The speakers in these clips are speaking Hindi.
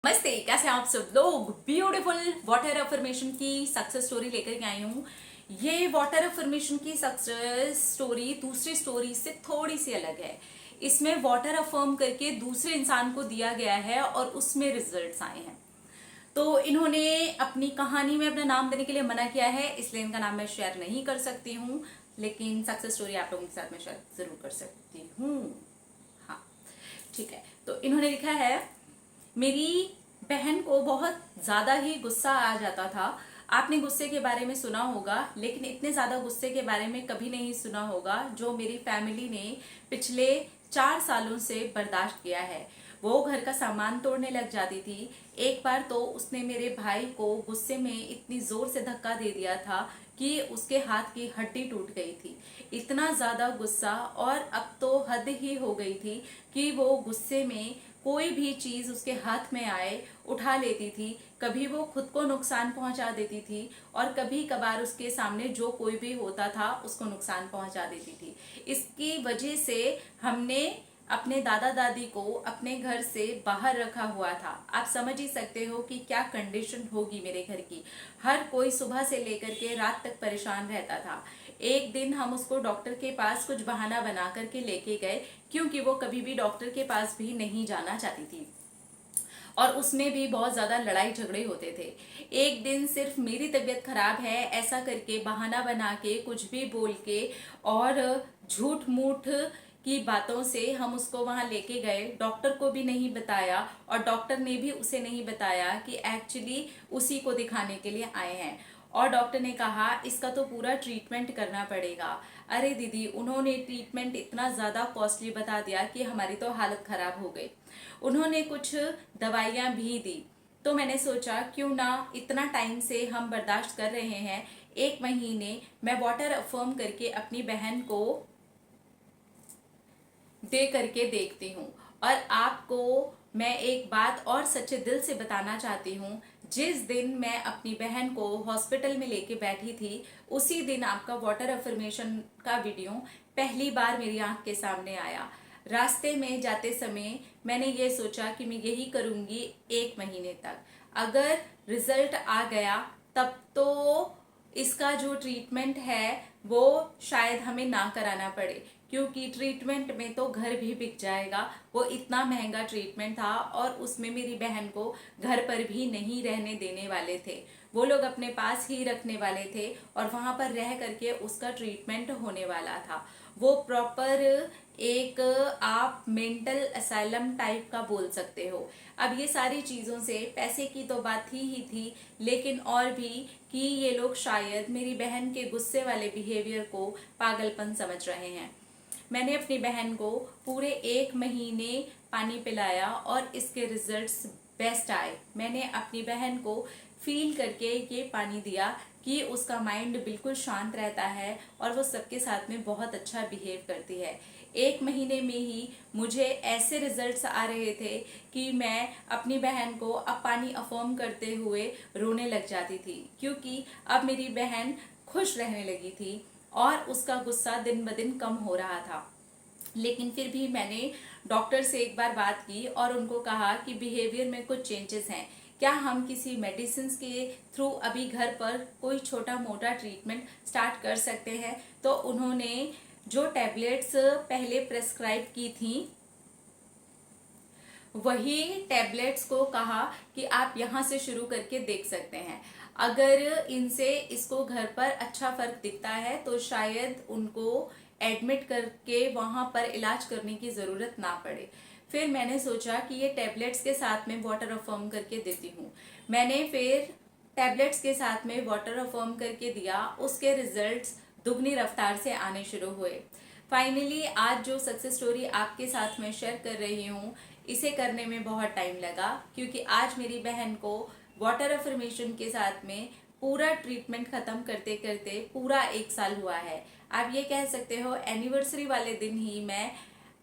नमस्ते, कैसे हैं आप सब लोग। ब्यूटीफुल वाटर अफर्मेशन की सक्सेस स्टोरी लेकर के आई हूँ। ये वाटर अफर्मेशन की सक्सेस स्टोरी दूसरी स्टोरी से थोड़ी सी अलग है। इसमें वाटर अफर्म करके दूसरे इंसान को दिया गया है और उसमें रिजल्ट्स आए हैं। तो इन्होंने अपनी कहानी में अपना नाम देने के लिए मना किया है, इसलिए इनका नाम मैं शेयर नहीं कर सकती हूँ, लेकिन सक्सेस स्टोरी आप लोगों के साथ मैं शेयर जरूर कर सकती हूँ। हाँ, ठीक है। तो इन्होंने लिखा है, मेरी बहन को बहुत ज्यादा ही गुस्सा आ जाता था। आपने गुस्से के बारे में सुना होगा, लेकिन इतने ज्यादा गुस्से के बारे में कभी नहीं सुना होगा जो मेरी फैमिली ने पिछले 4 सालों से बर्दाश्त किया है। वो घर का सामान तोड़ने लग जाती थी। एक बार तो उसने मेरे भाई को गुस्से में इतनी जोर से धक्का दे दिया था कि उसके हाथ की हड्डी टूट गई थी। इतना ज्यादा गुस्सा, और अब तो हद ही हो गई थी कि वो गुस्से में कोई भी चीज उसके हाथ में आए उठा लेती थी। कभी वो खुद को नुकसान पहुंचा देती थी और कभी कभार उसके सामने जो कोई भी होता था उसको नुकसान पहुंचा देती थी। इसकी वजह से हमने अपने दादा दादी को अपने घर से बाहर रखा हुआ था। आप समझ ही सकते हो कि क्या कंडीशन होगी मेरे घर की। हर कोई सुबह से लेकर के रात तक परेशान रहता था। एक दिन हम उसको डॉक्टर के पास कुछ बहाना बना करके लेके गए, क्योंकि वो कभी भी डॉक्टर के पास भी नहीं जाना चाहती थी और उसमें भी बहुत ज्यादा लड़ाई झगड़े होते थे। एक दिन सिर्फ मेरी तबीयत खराब है ऐसा करके बहाना बना के कुछ भी बोल के और झूठ मूठ की बातों से हम उसको वहां लेके गए। डॉक्टर को भी नहीं बताया और डॉक्टर ने भी उसे नहीं बताया कि एक्चुअली उसी को दिखाने के लिए आए हैं। और डॉक्टर ने कहा इसका तो पूरा ट्रीटमेंट करना पड़ेगा। अरे दीदी, उन्होंने ट्रीटमेंट इतना ज्यादा कॉस्टली बता दिया कि हमारी तो हालत खराब हो गई। उन्होंने कुछ दवाइयां भी दी। तो मैंने सोचा क्यों ना, इतना टाइम से हम बर्दाश्त कर रहे हैं, 1 महीने मैं वाटर अफर्म करके अपनी बहन को दे करके देखती हूँ। और आपको मैं एक बात और सच्चे दिल से बताना चाहती हूँ। जिस दिन मैं अपनी बहन को हॉस्पिटल में लेके बैठी थी, उसी दिन आपका वाटर अफर्मेशन का वीडियो पहली बार मेरी आंख के सामने आया। रास्ते में जाते समय मैंने ये सोचा कि मैं यही करूंगी 1 महीने तक। अगर रिजल्ट आ गया तब तो इसका जो ट्रीटमेंट है वो शायद हमें ना कराना पड़े, क्योंकि ट्रीटमेंट में तो घर भी बिक जाएगा। वो इतना महंगा ट्रीटमेंट था और उसमें मेरी बहन को घर पर भी नहीं रहने देने वाले थे। वो लोग अपने पास ही रखने वाले थे और वहां पर रह करके उसका ट्रीटमेंट होने वाला था। वो प्रॉपर एक आप मेंटल असाइलम टाइप का बोल सकते हो। अब ये सारी चीजों से पैसे की तो बात ही थी, लेकिन और भी कि ये लोग शायद मेरी बहन के गुस्से वाले बिहेवियर को पागलपन समझ रहे हैं। मैंने अपनी बहन को पूरे 1 महीने पानी पिलाया और इसके रिजल्ट्स बेस्ट आए। मैंने अपनी बहन को फील करके ये पानी दिया कि उसका माइंड बिल्कुल शांत रहता है और वो सबके साथ में बहुत अच्छा बिहेव करती है। 1 महीने में ही मुझे ऐसे रिजल्ट्स आ रहे थे कि मैं अपनी बहन को अब पानी अफर्म करते हुए रोने लग जाती थी, क्योंकि अब मेरी बहन खुश रहने लगी थी और उसका गुस्सा दिन ब दिन कम हो रहा था। लेकिन फिर भी मैंने डॉक्टर से एक बार बात की और उनको कहा कि बिहेवियर में कुछ चेंजेस हैं, क्या हम किसी मेडिसिन के थ्रू अभी घर पर कोई छोटा मोटा ट्रीटमेंट स्टार्ट कर सकते हैं। तो उन्होंने जो टैबलेट्स पहले प्रेस्क्राइब की थी वही टैबलेट्स को कहा कि आप यहाँ से शुरू करके देख सकते हैं। अगर इनसे इसको घर पर अच्छा फर्क दिखता है तो शायद उनको एडमिट करके वहां पर इलाज करने की जरूरत ना पड़े। फिर मैंने सोचा कि ये टैबलेट्स के साथ में वाटर अफर्म करके देती हूँ। मैंने फिर टैबलेट्स के साथ में वाटर अफर्म करके दिया, उसके रिजल्ट्स दुगनी रफ्तार से आने शुरू हुए। फाइनली आज जो सक्सेस स्टोरी आपके साथ में शेयर कर रही हूँ, इसे करने में बहुत टाइम लगा, क्योंकि आज मेरी बहन को वाटर अफर्मेशन के साथ में पूरा ट्रीटमेंट खत्म करते करते पूरा 1 साल हुआ है। आप ये कह सकते हो एनिवर्सरी वाले दिन ही मैं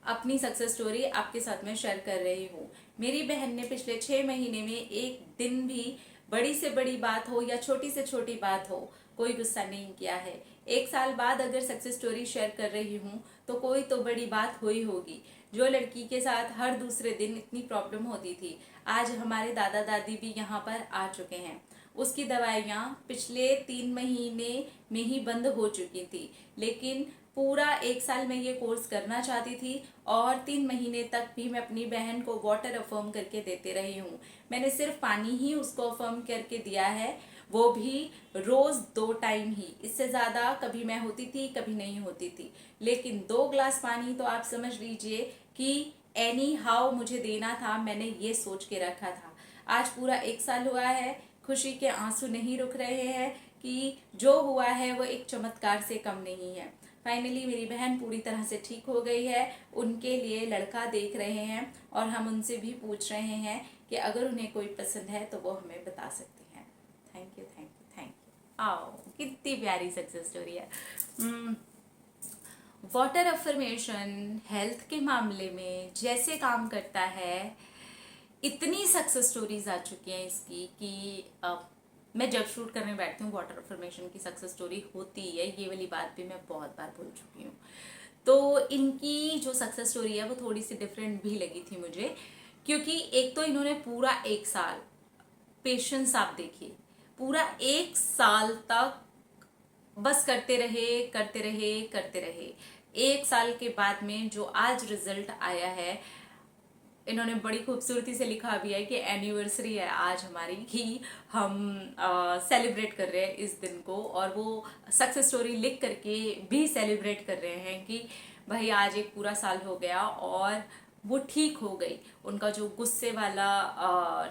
अपनी सक्सेस स्टोरी आपके साथ में शेयर कर रही हूँ। मेरी बहन ने पिछले 6 महीने में एक दिन भी बड़ी से बड़ी बात हो या छोटी से छोटी बात हो, कोई गुस्सा नहीं किया है। 1 साल बाद अगर सक्सेस स्टोरी शेयर कर रही हूँ तो कोई तो बड़ी बात हुई होगी। जो लड़की के साथ हर दूसरे दिन इतनी प्रॉब्लम होती थी, आज हमारे दादा दादी भी यहाँ पर आ चुके हैं। उसकी दवाइयाँ पिछले 3 महीने में ही बंद हो चुकी थी, लेकिन पूरा 1 साल में ये कोर्स करना चाहती थी और 3 महीने तक भी मैं अपनी बहन को वाटर अफर्म करके देते रही हूँ। मैंने सिर्फ पानी ही उसको अफर्म करके दिया है, वो भी रोज 2 टाइम ही, इससे ज्यादा कभी मैं होती थी कभी नहीं होती थी, लेकिन 2 ग्लास पानी तो आप समझ लीजिए कि एनी हाउ मुझे देना था, मैंने ये सोच के रखा था। आज पूरा 1 साल हुआ है, खुशी के आंसू नहीं रुक रहे हैं कि जो हुआ है वो एक चमत्कार से कम नहीं है। फाइनली मेरी बहन पूरी तरह से ठीक हो गई है, उनके लिए लड़का देख रहे हैं और हम उनसे भी पूछ रहे हैं कि अगर उन्हें कोई पसंद है तो वो हमें बता सकती हैं। Thank you thank you thank you. आओ, कितनी प्यारी सक्सेस स्टोरी है। वाटर अफर्मेशन हेल्थ के मामले में जैसे काम करता है, इतनी सक्सेस स्टोरीज आ चुकी हैं इसकी कि मैं जब शूट करने बैठती हूँ वाटर अफर्मेशन की सक्सेस स्टोरी होती है, ये वाली बात भी मैं बहुत बार बोल चुकी हूँ। तो इनकी जो सक्सेस स्टोरी है वो थोड़ी सी डिफरेंट भी लगी थी मुझे, क्योंकि एक तो इन्होंने पूरा 1 साल, पेशेंस आप देखिए, पूरा 1 साल तक बस करते रहे करते रहे करते रहे। 1 साल के बाद में जो आज रिजल्ट आया है, इन्होंने बड़ी खूबसूरती से लिखा भी है कि एनिवर्सरी है आज हमारी, कि हम सेलिब्रेट कर रहे हैं इस दिन को, और वो सक्सेस स्टोरी लिख करके भी सेलिब्रेट कर रहे हैं कि भाई आज एक पूरा साल हो गया और वो ठीक हो गई। उनका जो गुस्से वाला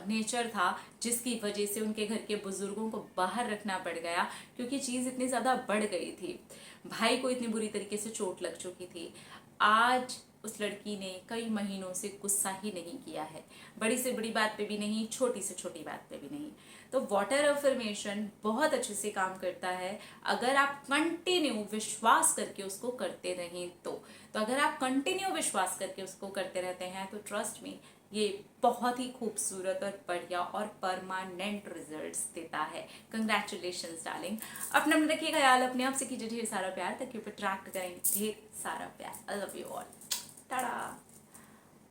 नेचर था, जिसकी वजह से उनके घर के बुजुर्गों को बाहर रखना पड़ गया क्योंकि चीज़ इतनी ज़्यादा बढ़ गई थी, भाई को इतनी बुरी तरीके से चोट लग चुकी थी, आज उस लड़की ने कई महीनों से गुस्सा ही नहीं किया है, बड़ी से बड़ी बात पे भी नहीं, छोटी से छोटी बात पे भी नहीं। तो वाटर अफर्मेशन बहुत अच्छे से काम करता है अगर आप कंटिन्यू विश्वास करके उसको करते रहें तो अगर आप कंटिन्यू विश्वास करके उसको करते रहते हैं तो ट्रस्ट मी, ये बहुत ही खूबसूरत और बढ़िया और परमानेंट रिजल्ट्स देता है। Congratulations darling. अपना मन रखिए ख्याल, अपने आप से कीजिए ढेर सारा प्यार, ताकि ऊपर अट्रैक्ट करें ढेर सारा प्यार। I love you all. Ta-da!